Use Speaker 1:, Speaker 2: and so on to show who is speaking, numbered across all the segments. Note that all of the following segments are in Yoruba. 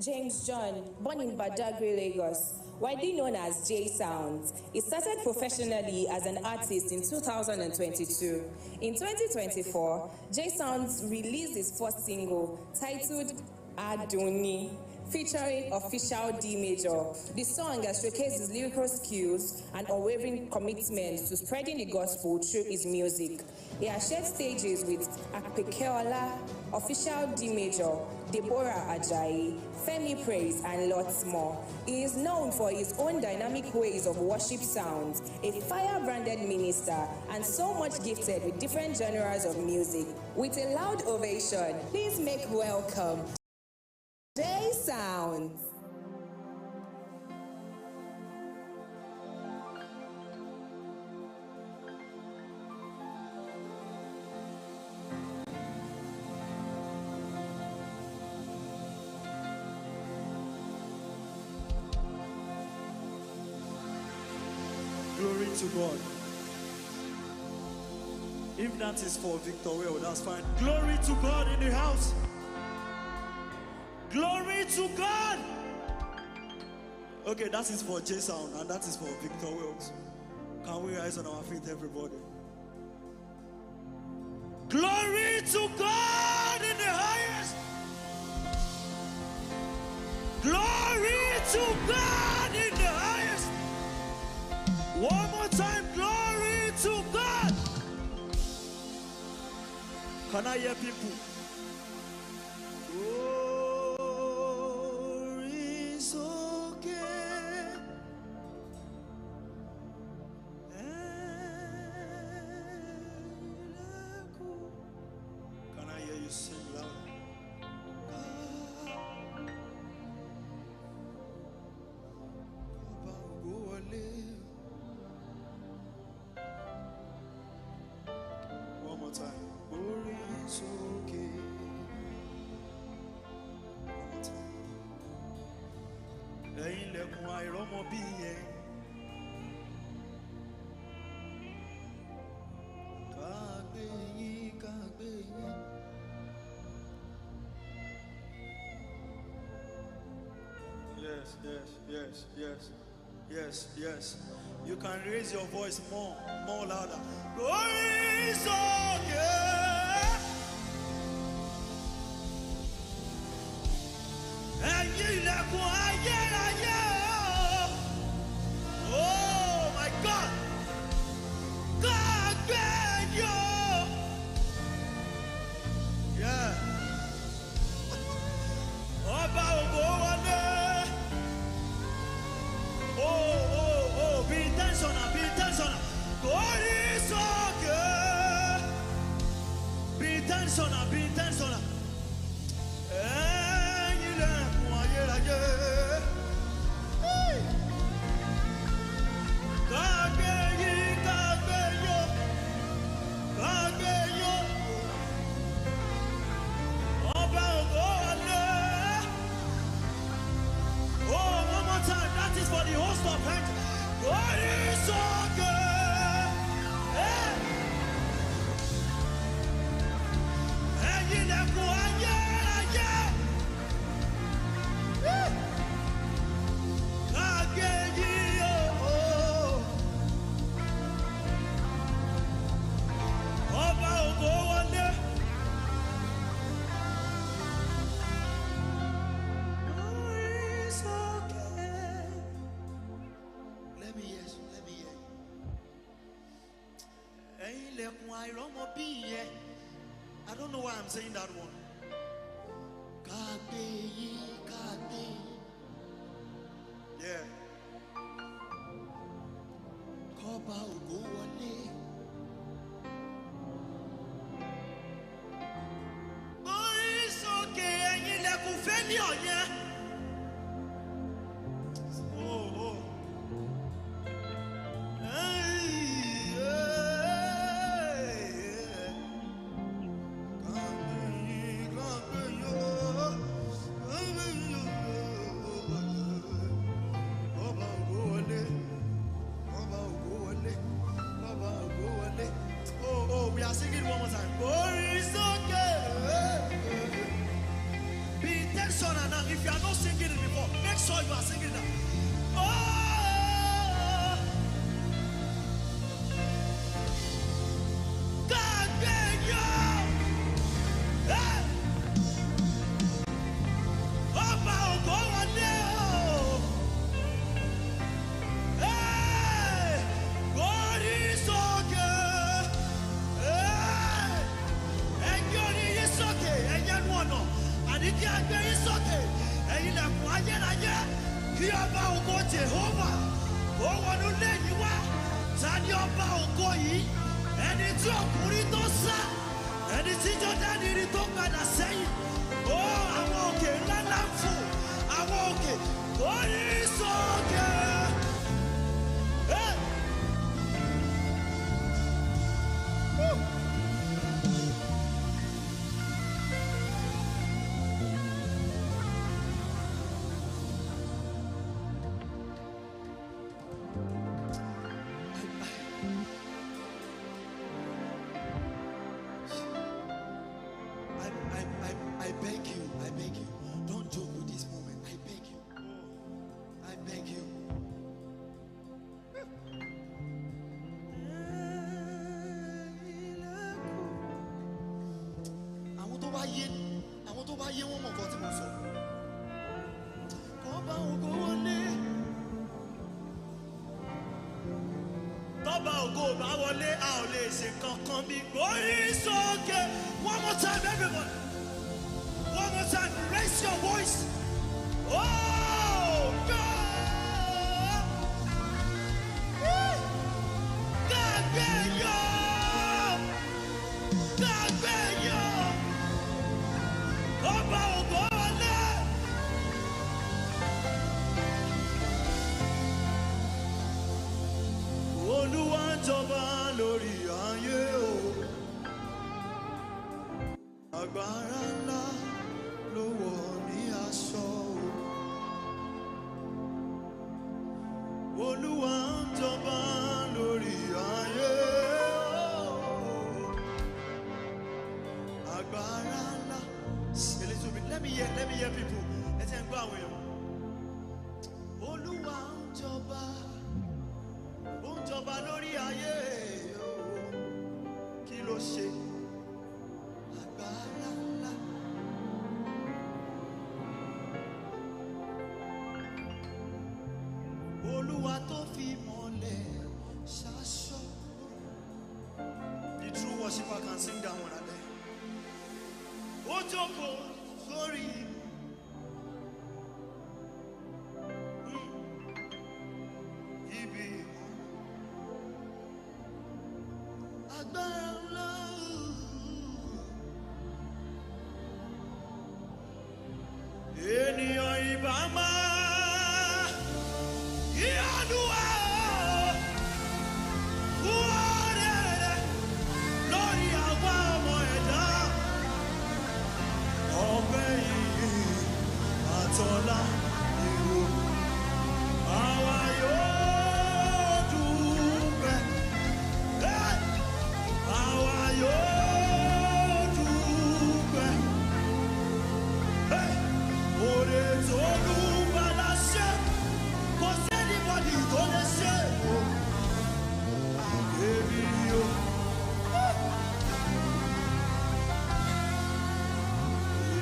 Speaker 1: James John, born in Badagry, Lagos, widely known as J Sounds. He started professionally as an artist in 2022. In 2024, J Sounds released his first single titled Adoni, featuring Official D Major. The song has showcased his lyrical skills and unwavering commitment to spreading the gospel through his music. He has shared stages with Akpekeola, Official D Major, Deborah Ajayi, Femi Praise, and lots more. He is known for his own dynamic ways of worship sounds, a fire-branded minister, and so much gifted with different genres of music. With a loud ovation, please make welcome J Sounds.
Speaker 2: Glory to God. If that is for Victor, well, that's fine. Glory to God in the house. Glory to God. Okay, that is for J Sound and that is for Victor Wells. Can we rise on our feet, everybody? Glory to God in the highest. Glory to God in the highest. One more time, glory to God. Can I hear people? Glory's okay. Can I hear you sing loud? One more time. Glory is okay. One more time. Ẹ̀yin lẹ̀kùn àìrọ́mọ bí yẹn. Kàgbé yín, kàgbé yín. Yes, yes, yes, yes. Yes, yes. You can raise your voice more louder. Glory is okay. Ẹ̀yin lẹ̀kùn ayérayé. Oh my God. Kàgbé yín. Yeah. Ọba ògo wọlé. Be intentional, be intentional. God is okay. Be intentional, be intentional. Ẹ̀yin lẹ̀kùn ayérayé. Kàgbé yín, kàgbé yín, kàgbé yín. Ọba ògo wọlé. Oh, one more time. That is for the host of heaven. God is so good. Ẹ̀yin lẹ̀kùn ayérayé. Kàgbé yín o. Ọba ògo wọlé. I don't know why I'm saying that one. Yeah. Koba ògo wọlé. Oh, it's okay. Ẹ̀yin lẹ̀kùn failure yẹn. We are singing one more time. Oh, it's okay. Be intentional now. If you are not singing it before, make sure you are singing it now. Oh, God, thank you. Hey. Ọba ògo wọlé o. Hey, orí sókè. Hey, ẹ̀yin orí yín sókè, ẹ̀yin ẹnu ọ̀nà. Àní kí a gbé yín sókè, ẹ̀yin ilẹ̀kùn ayérayé. Kí ọba ògo Jèhófà ó wọnú ilé yìí wá. Ta ni ọba ògo yìí? Ẹni tí ọkùnrin tó sá, ẹni tí Jọ́dánì rí tó padà sẹ́yìn. Ó àwọn òkè ńlá ńlá ń fò, àwọn òkè orí sókè. Hey! Woo! I beg you, don't joke with this moment. I beg you. I beg you. Àwọn tó bá yé wọn mọ̀ nǹkan tí mo sọ. Kọ́ bá ògo wọlé. Tọ́ba ògo bá wọlé, a ò lè ṣe kankan bí orí sókè. One more time, everybody. One more time, raise your voice. Oh, God. God, thank you. God, thank you. Ọba ògo wọlé. Olúwa ń jọba lórí ayé o. Agbára ńlá ló wọ̀ ní aṣọ o. Olúwa ń jọba lórí ayé o. Agbára ńlá. A little bit. Let me hear people. Ẹ jẹ́ n gbọ́ àwọn èèyàn. Olúwa ń jọba lórí ayé o. Kí ló ṣe? Agbára ńlá. Olúwa tó fi mọ́lẹ̀ ṣaṣọ. The true worshiper can sing that one alẹ́. Ó jókòó sórí. Ibi agbára ńlá. Ènìyàn ìbá máa ìyanu wá wọ́ọ̀rẹ́ lórí àwa ọmọ ẹ̀dá. Ọpẹ́ yìí àtọ́lá ìró àwa yóò dúpẹ́. Àwa yóò dúpẹ́. Oore tó Olúwa ṣe, kò sẹ́nibọ́dì tó lè ṣe. Èmi yóò.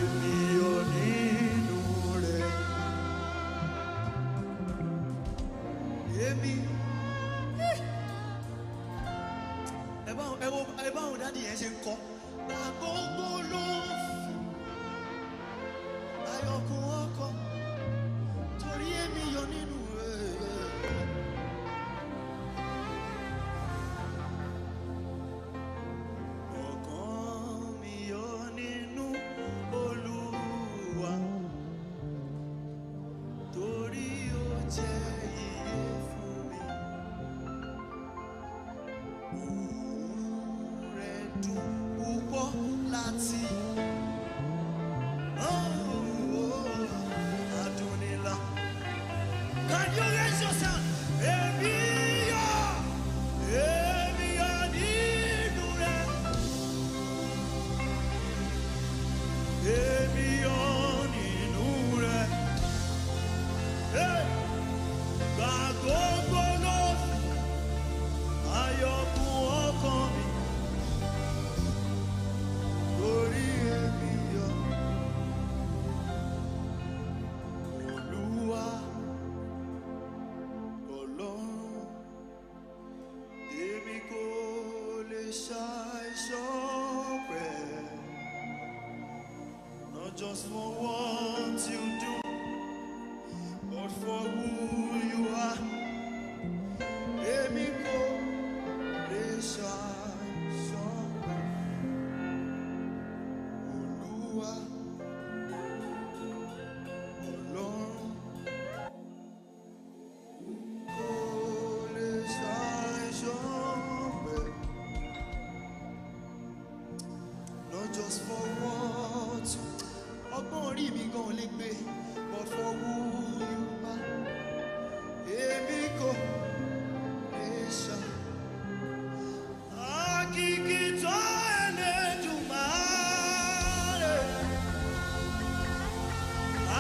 Speaker 2: Èmi yóò nínú rẹ̀. Èmi. Ẹ bá òun dáàdì yẹn ṣe ń kọ́. Àgbógbó ló ayọ̀kùn ọkọ̀ torí èmi yọ nínú rẹ̀. Ọkàn mi yọ nínú Olúwa torí ó jẹ́ iye fún mi. Òun rẹ̀ dùn púpọ̀ láti. Oh, oh, oh. just for what you do, but for who you are. Èmi kò lè ṣàìsàn Olúwa Ọlọ́run kò lè ṣàìsàn bẹ́ẹ̀. Not just for what ọgbọ́n orí mi gan lè gbé, but for who you are. Èmi kò lè ṣà. Àkìkìtọ́ Ẹlẹ́dùmarè,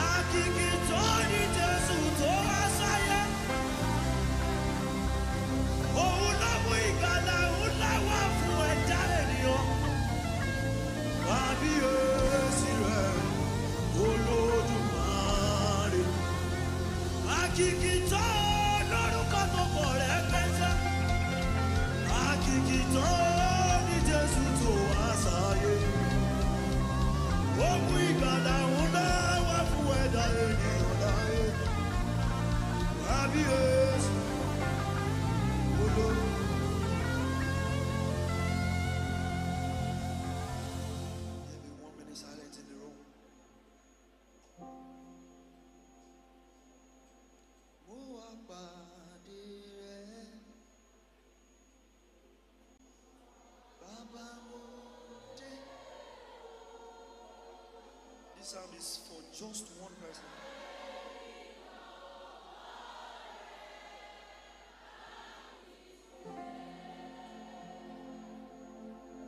Speaker 2: àkìkìtọ́ ní Jésù tó wá sáyé. Òun ló mú ìgbàlà, òun láwà fún ẹ̀dá ènìyàn. Kábíyèsí rẹ̀ Olódùmarè, àkìkìtọ́ lórúkọ tó pọ̀ rẹpẹtẹ, àkìkìtọ́ ní Jésù tó wá sáyé. Ó mú ìgbàlà, òun láwà fún ẹ̀dá ènìyàn láyé. Kábíyèsí Olódùmarè. Maybe 1 minute silence in the room. Mo wá pàdé rẹ, Bàbá mo dé. This sound is for just one person.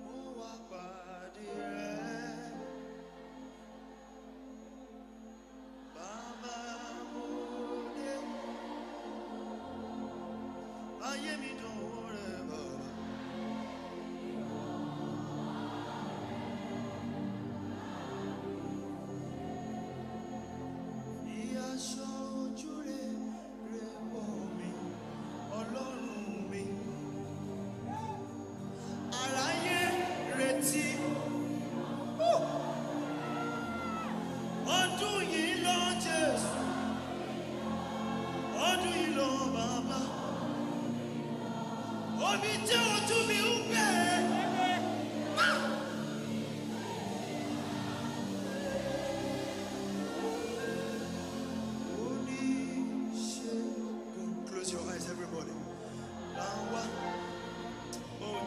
Speaker 2: Mo wá pàdé rẹ, Bàbá mo dé. Ayé mi dánwò rẹ bàbá. Fi aṣọ ojú rẹ wọ̀ mí, Ọlọ́run mi. Aráyé retí. Ọdún yìí lọ Jésù, ọdún yìí lọ bàbá. Omi jẹ́ ojú mi ń bẹ̀. Close your eyes, everybody. Oh,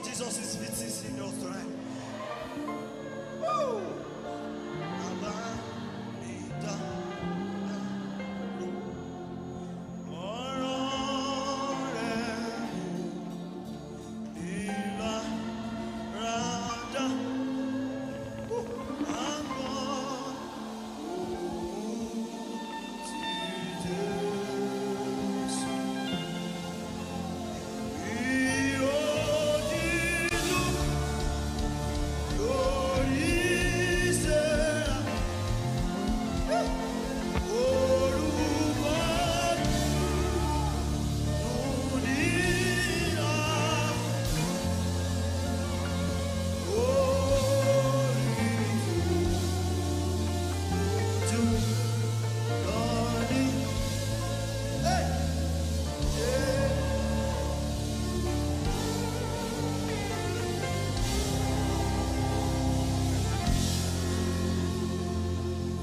Speaker 2: Jesus is visiting us tonight. Woo! Bàbá mi dá ọ̀rọ̀ rẹ̀ ìlàrádá. Àgọ́ ti Jésù. Ìhòòdìlú lórí ìṣẹ́ra. Orúkọ dùnìyà.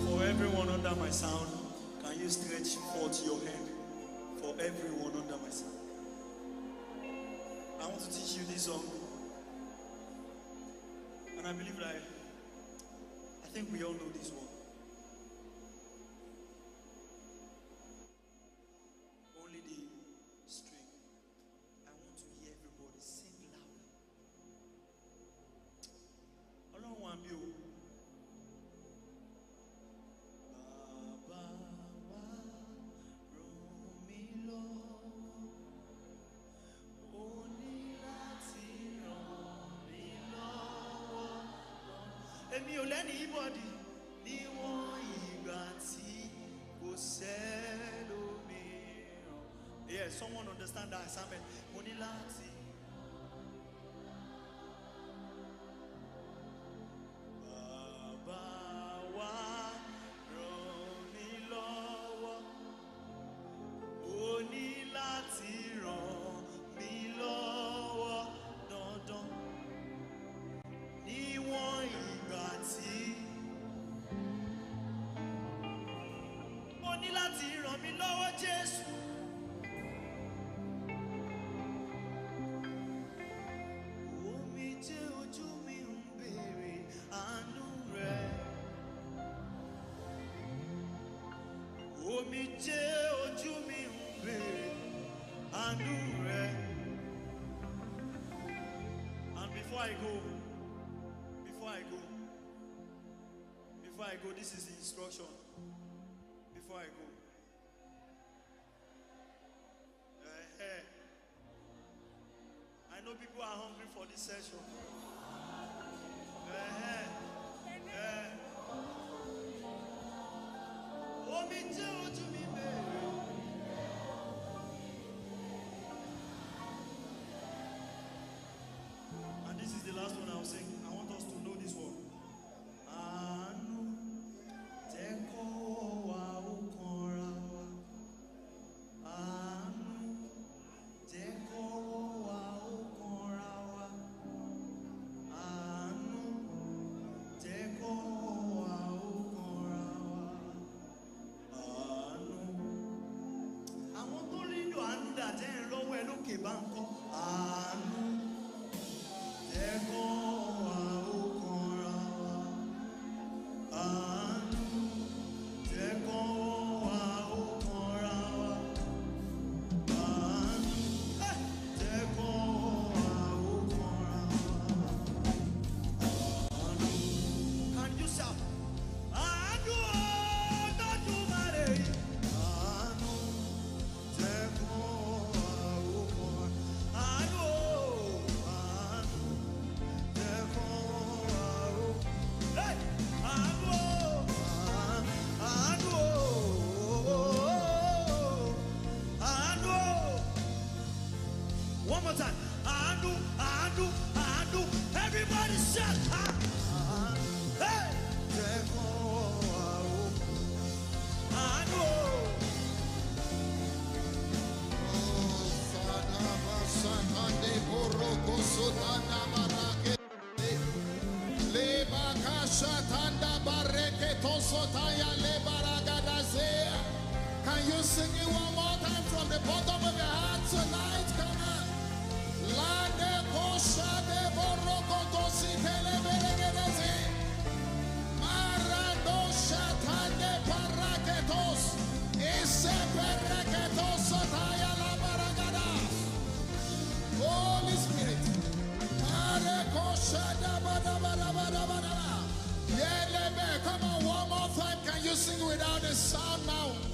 Speaker 2: For everyone under my sound, can you stretch forth your hand? For everyone under my sound, I want to teach you this song, and I believe that I think we all know this one. Only the string. I want to hear everybody sing loud. Ọlọ́run wa bí o. Bàbá wa ràn mí lọ́wọ́. Ó ní láti ràn mí lọ́wọ́. Èmi ò lẹ́ni ibọ̀dì níwọ̀n ìgbà tí kò sẹ́lòmíràn. Yeah, someone understand that assignment. Mo ní láti. Bàbá wa And before I go, this is the instruction. Before I go. I know people are hungry for this session. And this is the last one I'll sing. I want us to know this one. One more time. Anu. Everybody shout. Hey. Anu.
Speaker 3: Can you sing it one more time from the bottom of your heart tonight? Come on. Lande kosha de boroko tosi teleberegedeze. Marado shatande paraketos. Ese paraketos sotaya la baragada. Holy Spirit. Mare kosha da bada. Come on, one more time. Can you sing without a sound now?